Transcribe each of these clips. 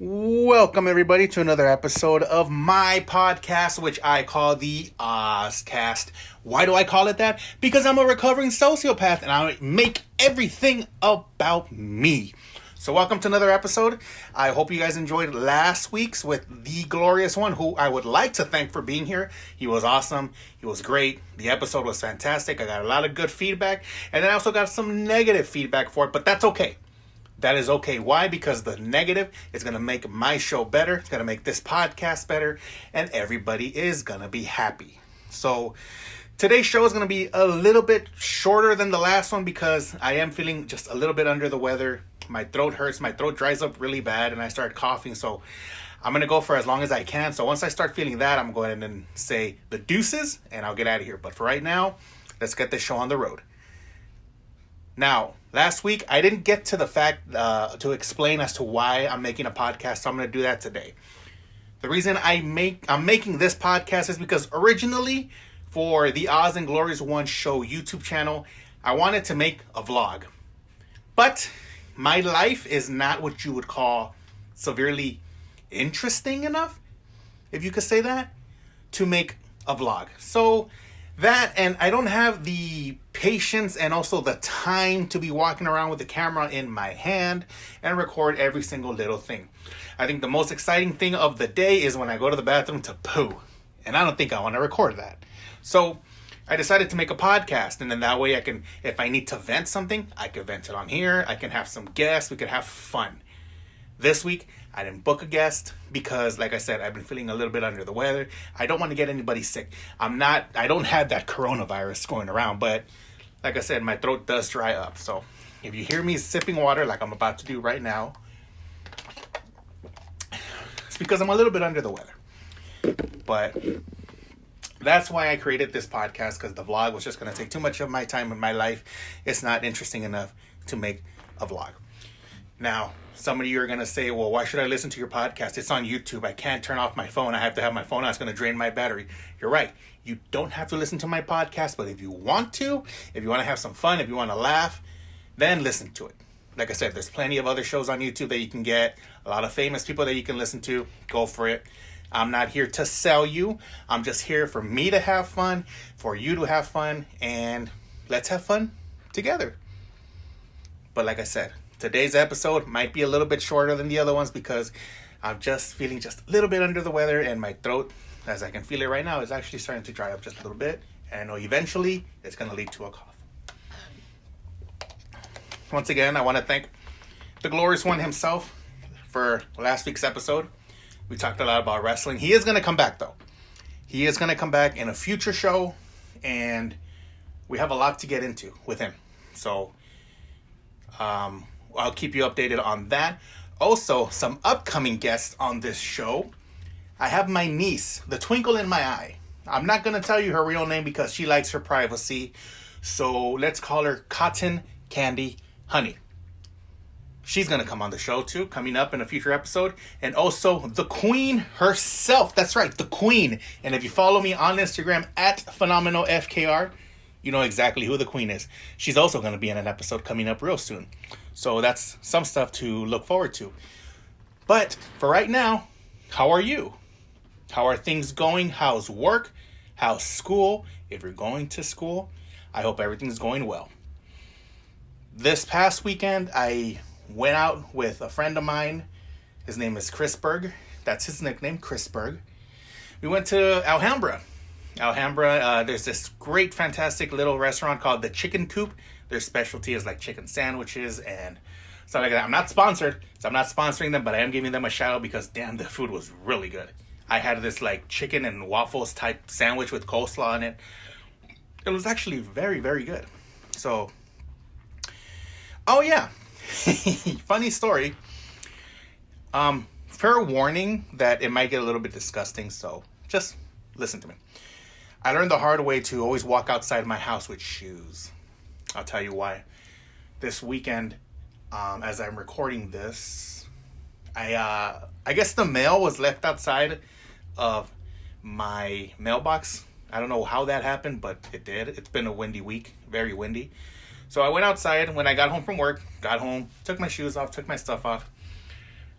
Welcome, everybody, to another episode of my podcast, which I call the OzzCast. Why do I call it that? Because I'm a recovering sociopath and I make everything about me. So welcome to another episode. I hope you guys enjoyed last week's with the glorious one, who I would like to thank for being here. He was awesome. He was great. The episode was fantastic. I got a lot of good feedback. And then I also got some negative feedback for it, but that's okay. That is okay. Why? Because the negative is going to make my show better. It's going to make this podcast better. And everybody is going to be happy. So today's show is going to be a little bit shorter than the last one because I am feeling just a little bit under the weather. My throat hurts. My throat dries up really bad and I start coughing. So I'm going to go for as long as I can. So once I start feeling that, I'm going to say the deuces and I'll get out of here. But for right now, let's get this show on the road. Now, last week, I didn't get to the fact to explain as to why I'm making a podcast, so I'm going to do that today. The reason I'm making this podcast is because originally, for the Oz and Glories One Show YouTube channel, I wanted to make a vlog. But my life is not what you would call severely interesting enough, if you could say that, to make a vlog. So that, and I don't have the patience and also the time to be walking around with the camera in my hand and record every single little thing. I think the most exciting thing of the day is when I go to the bathroom to poo. And I don't think I want to record that. So I decided to make a podcast. And then that way I can, if I need to vent something, I can vent it on here. I can have some guests. We could have fun. This week, I didn't book a guest because, like I said, I've been feeling a little bit under the weather. I don't want to get anybody sick. I don't have that coronavirus going around, but like I said, my throat does dry up. So if you hear me sipping water like I'm about to do right now, it's because I'm a little bit under the weather. But that's why I created this podcast, because the vlog was just going to take too much of my time in my life. It's not interesting enough to make a vlog. Now, some of you are going to say, well, why should I listen to your podcast? It's on YouTube. I can't turn off my phone. I have to have my phone on. It's going to drain my battery. You're right. You don't have to listen to my podcast, but if you want to, if you want to have some fun, if you want to laugh, then listen to it. Like I said, there's plenty of other shows on YouTube that you can get. A lot of famous people that you can listen to. Go for it. I'm not here to sell you. I'm just here for me to have fun, for you to have fun, and let's have fun together. But like I said, today's episode might be a little bit shorter than the other ones because I'm just feeling just a little bit under the weather, and my throat, as I can feel it right now, is actually starting to dry up just a little bit. And I know eventually it's going to lead to a cough. Once again, I want to thank the glorious one himself for last week's episode. We talked a lot about wrestling. He is going to come back, though. He is going to come back in a future show, and we have a lot to get into with him. So I'll keep you updated on that. Also, some upcoming guests on this show. I have my niece, the twinkle in my eye. I'm not going to tell you her real name because she likes her privacy. So let's call her Cotton Candy Honey. She's going to come on the show too, coming up in a future episode. And also the queen herself. That's right, the queen. And if you follow me on Instagram at PhenomenalFKR, you know exactly who the queen is. She's also going to be in an episode coming up real soon. So that's some stuff to look forward to. But for right now, how are you? How are things going? How's work? How's school? If you're going to school, I hope everything's going well. This past weekend, I went out with a friend of mine. His name is Chris Berg. That's his nickname, Chris Berg. We went to Alhambra. There's this great, fantastic little restaurant called the Chicken Coop. Their specialty is like chicken sandwiches and stuff like that. I'm not sponsored, so I'm not sponsoring them, but I am giving them a shout out because, damn, the food was really good. I had this like chicken and waffles type sandwich with coleslaw in it. It was actually very, very good. So, oh yeah, funny story. Fair warning that it might get a little bit disgusting, so just listen to me. I learned the hard way to always walk outside my house with shoes. I'll tell you why. This weekend, as I'm recording this, I guess the mail was left outside of my mailbox. I don't know how that happened, but it did. It's been a windy week, very windy. So I went outside when I got home from work, took my shoes off, took my stuff off.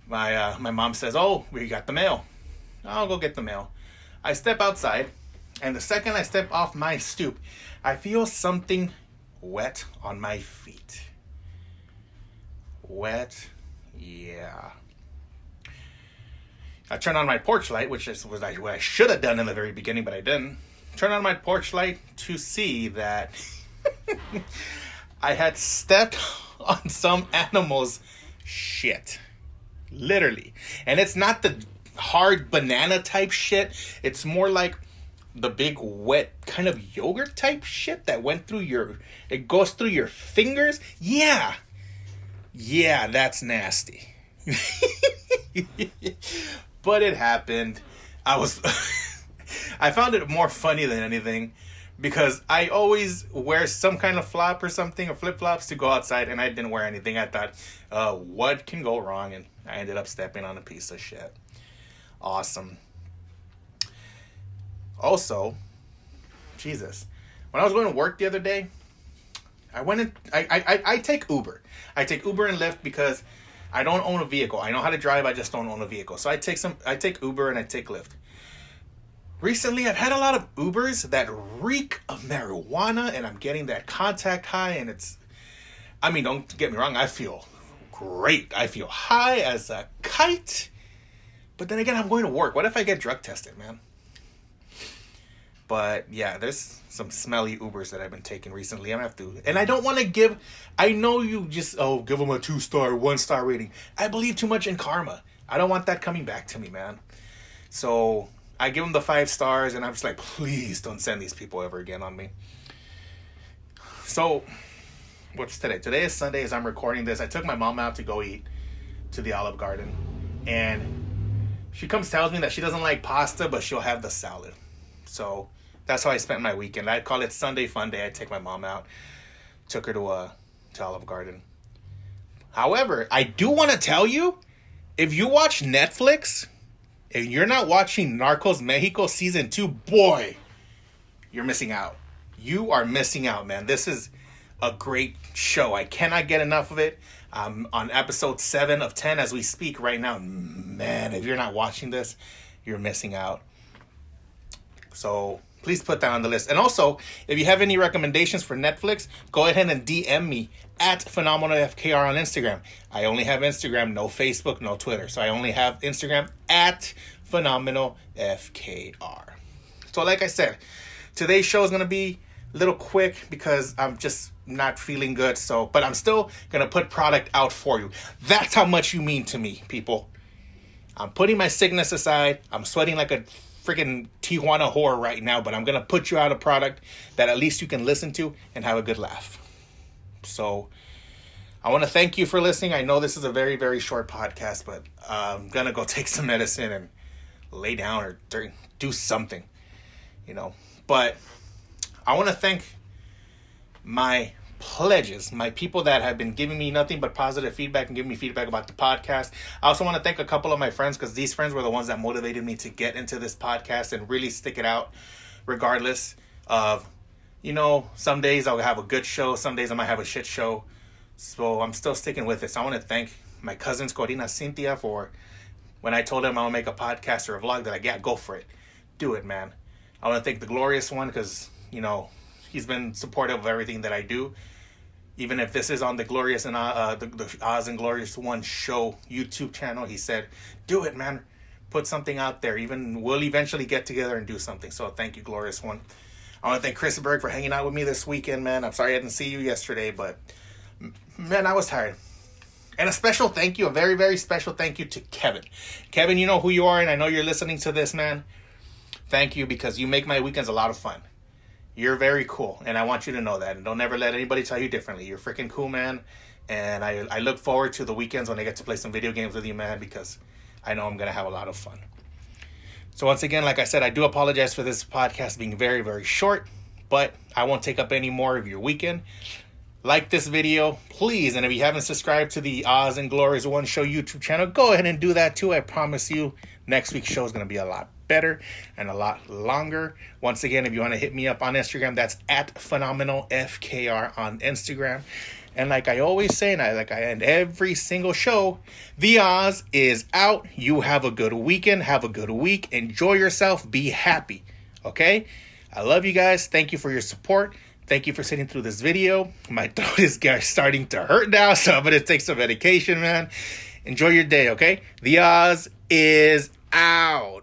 my mom says, "Oh, we got the mail." I'll go get the mail. I step outside, and the second I step off my stoop, I feel something wet on my feet. Wet, yeah. I turn on my porch light, which is what I should have done in the very beginning, but I didn't. Turn on my porch light to see that I had stepped on some animal's shit. Literally. And it's not the hard banana type shit. It's more like the big wet kind of yogurt type shit that went through it goes through your fingers. Yeah, that's nasty. But it happened. I found it more funny than anything because I always wear some kind of flop or something, or flip-flops to go outside, and I didn't wear anything. I thought, what can go wrong? And I ended up stepping on a piece of shit. Awesome. Also, Jesus, when I was going to work the other day, I take Uber. I take Uber and Lyft because I don't own a vehicle. I know how to drive, I just don't own a vehicle. So I take Uber and I take Lyft. Recently, I've had a lot of Ubers that reek of marijuana, and I'm getting that contact high, and don't get me wrong, I feel great. I feel high as a kite. But then again, I'm going to work. What if I get drug tested, man? But yeah, there's some smelly Ubers that I've been taking recently. And I don't want to I know you just, give them a 2-star, 1-star rating. I believe too much in karma. I don't want that coming back to me, man. So I give them the 5 stars, and I'm just like, please don't send these people ever again on me. So, what's today? Today is Sunday as I'm recording this. I took my mom out to go eat to the Olive Garden. And she tells me that she doesn't like pasta, but she'll have the salad. So that's how I spent my weekend. I'd call it Sunday Fun Day. I'd take my mom out. Took her to Olive Garden. However, I do want to tell you, if you watch Netflix, if you're not watching Narcos Mexico Season 2, boy, you're missing out. You are missing out, man. This is a great show. I cannot get enough of it. I'm on episode 7 of 10 as we speak right now. Man, if you're not watching this, you're missing out. So please put that on the list. And also, if you have any recommendations for Netflix, go ahead and DM me at PhenomenalFKR on Instagram. I only have Instagram, no Facebook, no Twitter. So I only have Instagram at PhenomenalFKR. So like I said, today's show is going to be a little quick because I'm just not feeling good. But I'm still going to put product out for you. That's how much you mean to me, people. I'm putting my sickness aside. I'm sweating like a freaking Tijuana whore right now, but I'm going to put you out a product that at least you can listen to and have a good laugh. So I want to thank you for listening. I know this is a very, very short podcast, but I'm going to go take some medicine and lay down or do something, But I want to thank my pledges, my people that have been giving me nothing but positive feedback and giving me feedback about the podcast. I also want to thank a couple of my friends because these friends were the ones that motivated me to get into this podcast and really stick it out regardless of, some days I'll have a good show, some days I might have a shit show. So I'm still sticking with it. So I want to thank my cousins, Corina, Cynthia, for when I told them I want to make a podcast or a vlog, they're like, yeah, go for it. Do it, man. I want to thank the Glorious One because, he's been supportive of everything that I do. Even if this is on the Glorious and the Oz and Glorious One show YouTube channel, he said, do it, man. Put something out there. We'll eventually get together and do something. So thank you, Glorious One. I want to thank Chris Berg for hanging out with me this weekend, man. I'm sorry I didn't see you yesterday, but man, I was tired. And a very, very special thank you to Kevin. Kevin, you know who you are, and I know you're listening to this, man. Thank you because you make my weekends a lot of fun. You're very cool, and I want you to know that. And don't ever let anybody tell you differently. You're freaking cool, man. And I look forward to the weekends when I get to play some video games with you, man, because I know I'm going to have a lot of fun. So once again, like I said, I do apologize for this podcast being very, very short, but I won't take up any more of your weekend. Like this video, please. And if you haven't subscribed to the Oz and Glorious One Show YouTube channel, go ahead and do that too. I promise you next week's show is going to be a lot better and a lot longer. Once again, if you want to hit me up on Instagram, that's at PhenomenalFKR on Instagram. And like I always say, and I end every single show, the Oz is out. You have a good weekend. Have a good week. Enjoy yourself. Be happy. Okay? I love you guys. Thank you for your support. Thank you for sitting through this video. My throat is starting to hurt now, so I'm going to take some medication, man. Enjoy your day, okay? The Oz is out.